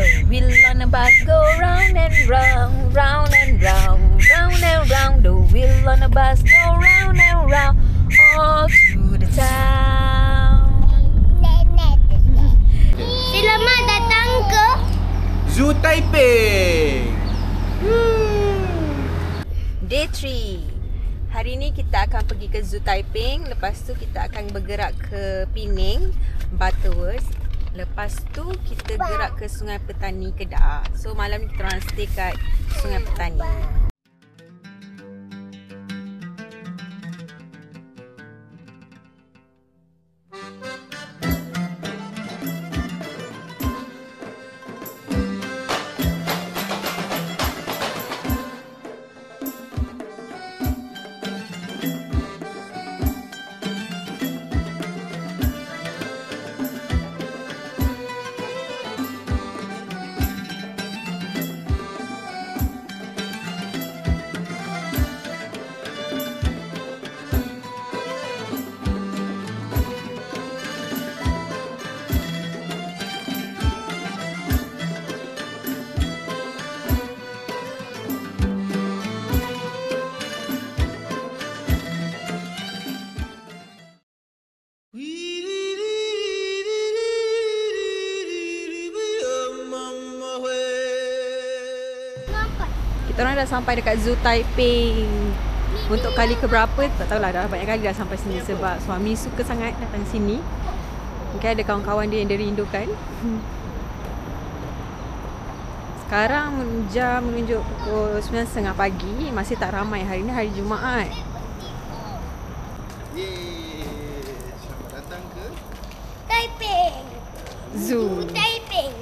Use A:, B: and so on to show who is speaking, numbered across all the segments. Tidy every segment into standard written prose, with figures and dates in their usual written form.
A: The wheel on the bus go round and round, round and round, round and round. The wheel on the bus go round and round, all through the town.
B: Selamat datang ke
C: Zoo Taiping.
A: Day 3. Hari ni kita akan pergi ke Zoo Taiping. Lepas tu kita akan bergerak ke Penang, Butterworth. Lepas tu kita gerak ke Sungai Petani Kedah. So malam ni kita orang stay kat Sungai Petani. Kita orang dah sampai dekat Zoo Taiping. Untuk kali keberapa tak tahulah, dah banyak kali dah sampai sini sebab suami suka sangat datang sini. Mungkin ada kawan-kawan dia yang dia rindukan. Sekarang jam menunjuk pukul 9.30 pagi. Masih tak ramai. Hari ni hari Jumaat.
C: Selamat datang ke
B: Taiping.
A: Zoo
B: Taiping.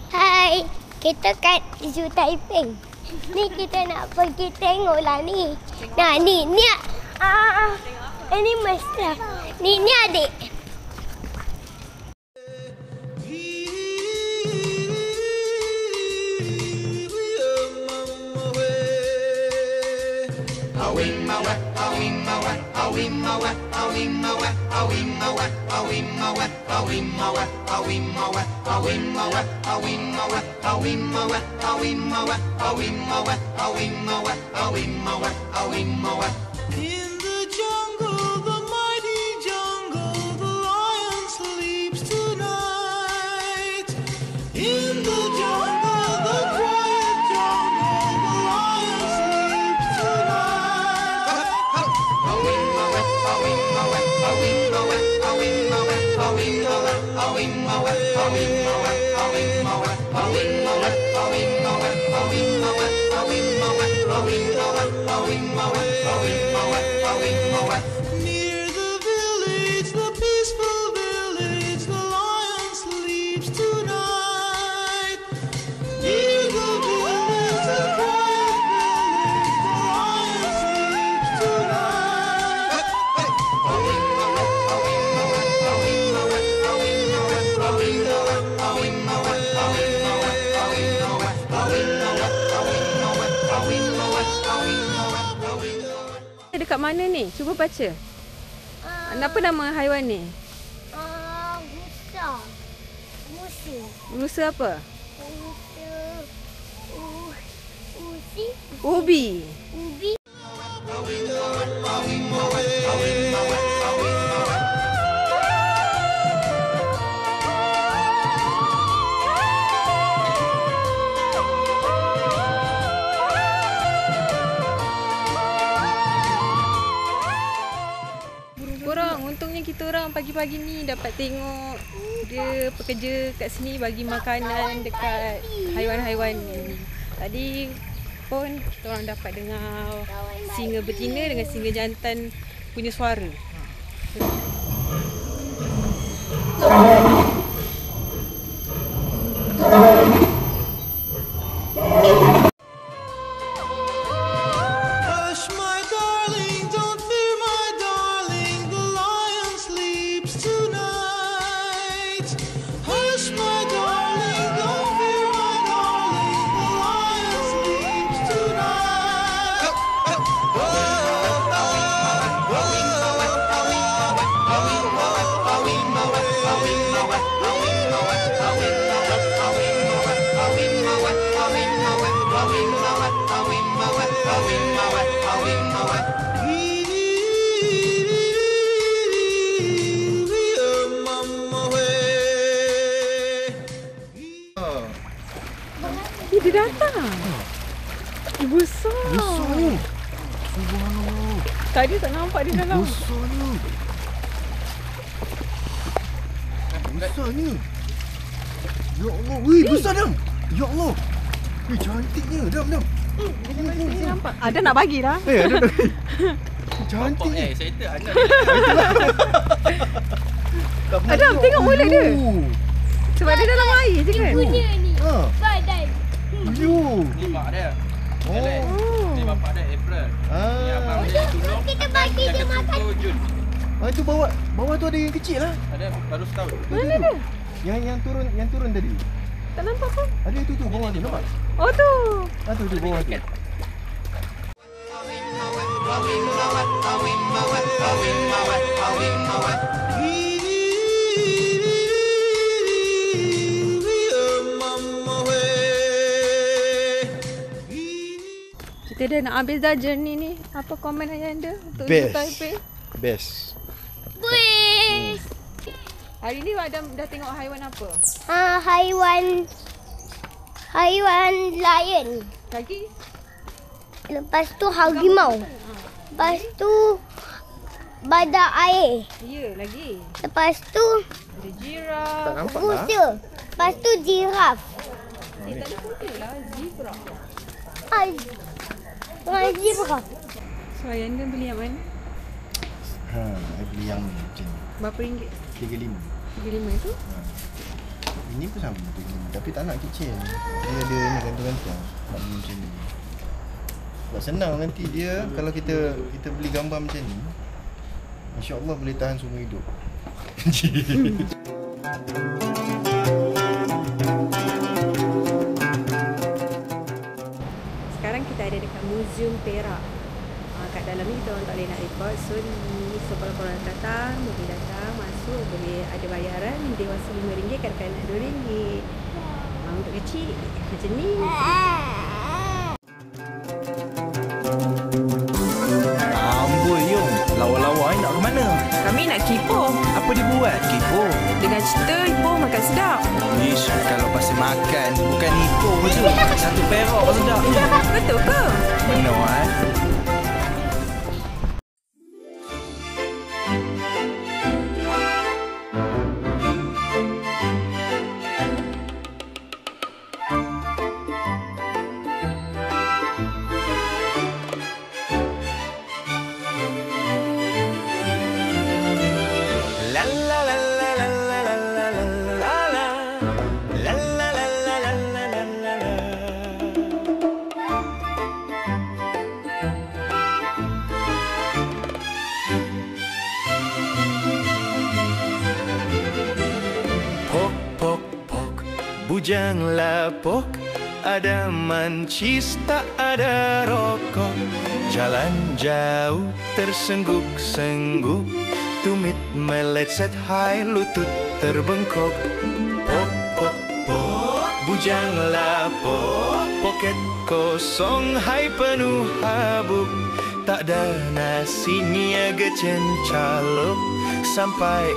B: Hai, kita kat Zoo Taiping. Ni kita nak pergi tengok lah ni. Nah, ni animals lah. Ni adik.
D: In the jungle, the mighty jungle, the lion sleeps tonight. In the jungle, the quiet jungle, the lion sleeps tonight. Near the village, the peaceful village, the lion sleeps tonight. Near the village, the quiet village, the lion sleeps tonight.
A: Dekat mana ni? Cuba baca. Apa nama haiwan ni?
B: Musa.
A: Rusa apa?
B: Ubi.
A: Ubi. Untungnya kita orang pagi-pagi ni dapat tengok dia pekerja kat sini bagi makanan dekat haiwan-haiwan ni. Tadi pun kita orang dapat dengar singa betina dengan singa jantan punya suara.
D: Hush, my darling, don't fear, my darling, the lion sleeps tonight. Hush, my darling, don't fear, my darling, the lion sleeps tonight.
A: Dia datang. Dia besar.
E: Besar. Subhanallah.
A: Tadi tak nampak dia dalam.
E: Besarnya. Besarnya. Ya Allah. Wih, besar Dam. Ya Allah. Wih, cantiknya. Dam.
A: Dia nampak. Ada nak bagi dah.
E: Ada. Cantiknya.
C: Excited ada.
A: Adam, tengok mulut dia. Sebab dia dalam air je kan.
B: Punya ni.
E: Ha.
B: Badan.
E: Yo.
C: Ni mak dia.
E: Oh.
C: Ni bapak dia April. Ni abang
E: Ah.
C: dia Tulung.
B: Kita bagi dia makan.
C: Jun.
E: Itu bawah tu ada yang kecil lah.
C: Ada baru setahun.
A: Mana dia?
E: Yang turun tadi.
A: Tak nampak pun.
E: Ada tu bawah tu nampak?
A: Oh tu.
E: Tu bawah tu.
A: Kita dah nak habis dah journey ni. Apa komen ayah anda untuk
E: Best.
A: Taipei?
E: Best.
B: Wih.
A: Hari ni Adam dah tengok haiwan apa?
B: Haiwan lion.
A: Lagi?
B: Lepas tu harimau. Lepas tu badak air.
A: Ya, lagi.
B: Lepas tu
A: Ada jiraf.
E: Tak nampak lah.
B: kuda. Lepas tu jiraf.
A: Tak ada kuda lah. Zebra.
B: Zebra.
A: So ayah anda beli yang mana?
E: I beli yang ni macam ni.
A: Berapa ringgit?
E: 35.
A: 35 tu?
E: Ini pun sama 35. Tapi tak nak kecil. Dia ada ni gantung-gantung. Nak beli macam ni. Sebab senang nanti dia kalau kita beli gambar macam ni, insya-Allah boleh tahan seumur hidup.
A: Sekarang kita ada dekat Museum Perak. Kat dalam ni kita orang tak boleh nak record. So kalau korang datang, boleh datang, masuk, boleh ada bayaran. Dewasa RM5, kadang-kadang RM2. Untuk kecil macam ni.
C: Amboi Yung, lawa-lawa nak ke mana?
F: Kami nak kipo.
C: Apa dibuat? Kipo.
F: Dengan cerita Ipoh makan sedap.
C: Ish, kalau pasal makan, bukan Ipoh je. Satu Perak pun sedap.
F: Betul ke?
C: Benar
G: Bujang lapok, ada mancis tak ada rokok. Jalan jauh tersengguk-sengguk, tumit melecet hai lutut terbengkok. Pok pok pok, bujang lapok, poket kosong hai penuh habuk. Tak ada nasinya gecen calok, sampai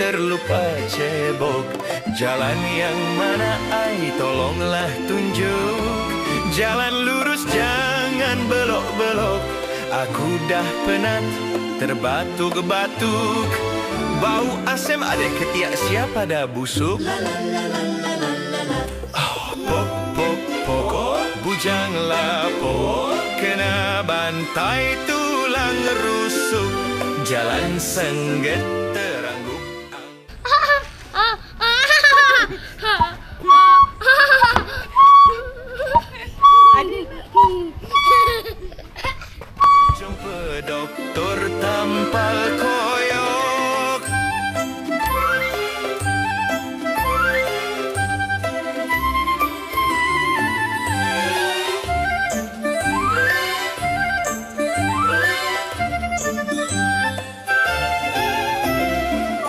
G: terlupa cebok. Jalan yang mana ai tolonglah tunjuk. Jalan lurus jangan belok-belok. Aku dah penat terbatuk-batuk. Bau asem ada ketiak siapa dah busuk. Pok pok pok, bujang lapok, kena bantai tulang rusuk. Jalan sengget terangguk. Jumpa doktor tampal koyok.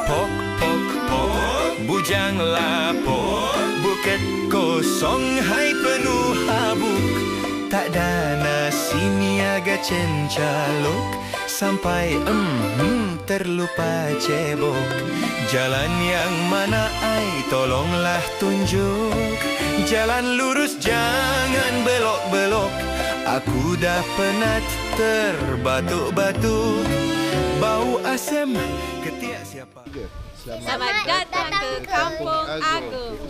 G: Pok pok pok, bujang lapok, buket kosong hai penuh habuk. Tak ada sana sini agak cencalok, sampai terlupa cebok. Jalan yang mana ai tolonglah tunjuk, jalan lurus jangan belok-belok. Aku dah penat terbatuk-batuk, bau asam ketiak siapa.
A: Selamat datang ke Kampung Agung.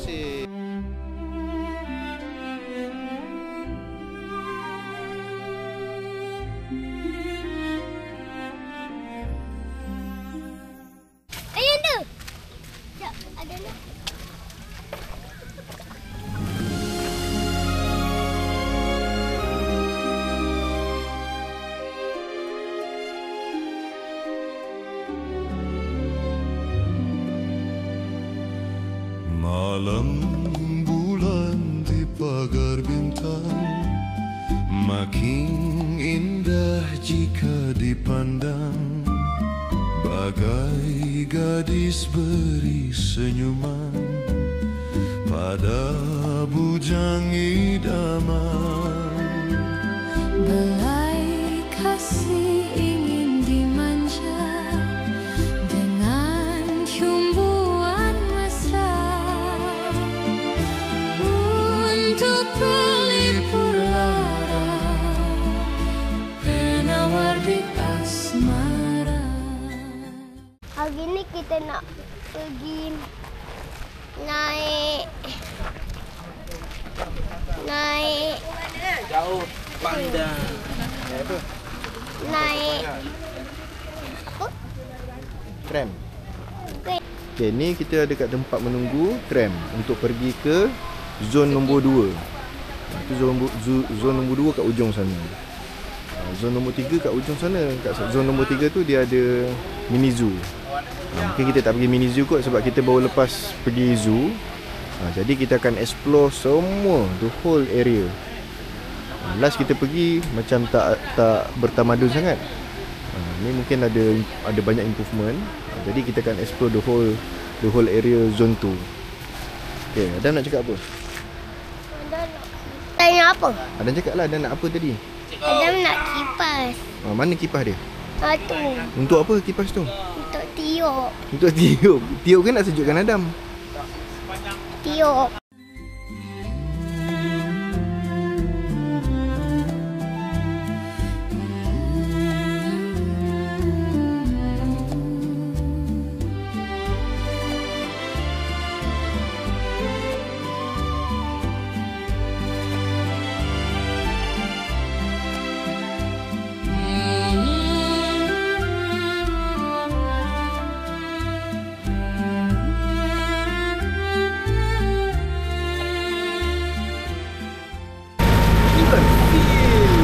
B: Ayah tu. Sekejap, ada nak.
D: Malam bulan di pagar bintang makin indah jika dipandang, bagai gadis beri senyuman pada bujang idaman.
H: Belai kasih ingin dimanja dengan cumbuan mesra, untuk pelipur lara penawar di asmara.
B: Hari ni kita nak pergi naik
C: Jauh pandang.
B: naik apa?
E: Tram.
B: Okey.
E: Okay, ni kita ada kat tempat menunggu tram untuk pergi ke zon nombor 2. Itu zon nombor 2 kat ujung sana. Zon nombor 3 kat ujung sana. Kat zon nombor 3 tu dia ada mini zoo. Mungkin kita tak pergi mini zoo kot sebab kita baru lepas pergi zoo. Jadi kita akan explore semua, the whole area. Last kita pergi macam tak bertamadun sangat. Ni mungkin ada banyak improvement. Jadi kita akan explore the whole area zone 2. Okay, Adam nak cakap apa?
B: Adam nak tanya apa?
E: Adam cakap lah, Adam nak apa tadi?
B: Adam nak kipas.
E: Mana kipas dia?
B: Tu.
E: Untuk apa kipas tu?
B: Untuk tiup.
E: Untuk tiup. Tiup kan nak sejukkan Adam?
B: Tiup.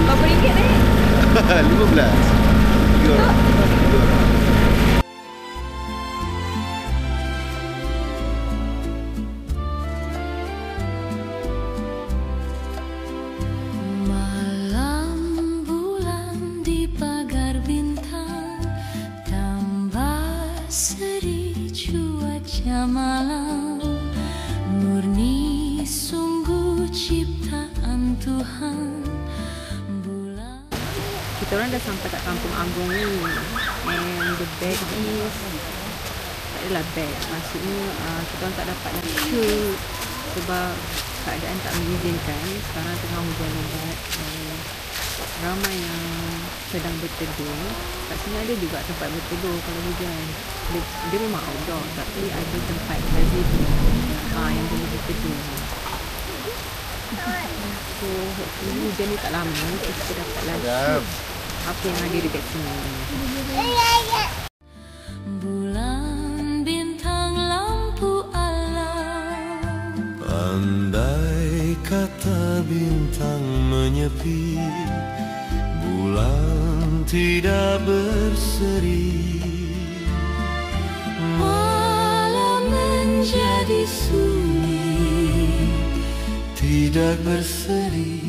A: Berapa ringgit ni?
E: 15.
H: Malam bulan di pagar bintang, tambah seri cuaca malam, murni sungguh ciptaan Tuhan.
A: Kita orang dah sampai kat Kampung Agung ni. And the bag is tak adalah bag. Maksudnya kita orang tak dapat nak shoot sebab keadaan tak mengizinkan. Sekarang tengah hujan lebat. Ramai yang sedang berteduh. Kat sini ada juga tempat berteduh kalau hujan. Dia memang outdoor tapi ada tempat gazebo yang boleh berteduh. So hopefully hujan ni tak lama, kita dapat lihat apa yang ada dekat sini.
H: Bulan bintang lampu alam,
D: Andai kata bintang menyepi, bulan tidak berseri,
H: malam menjadi sunyi,
D: tidak berseri.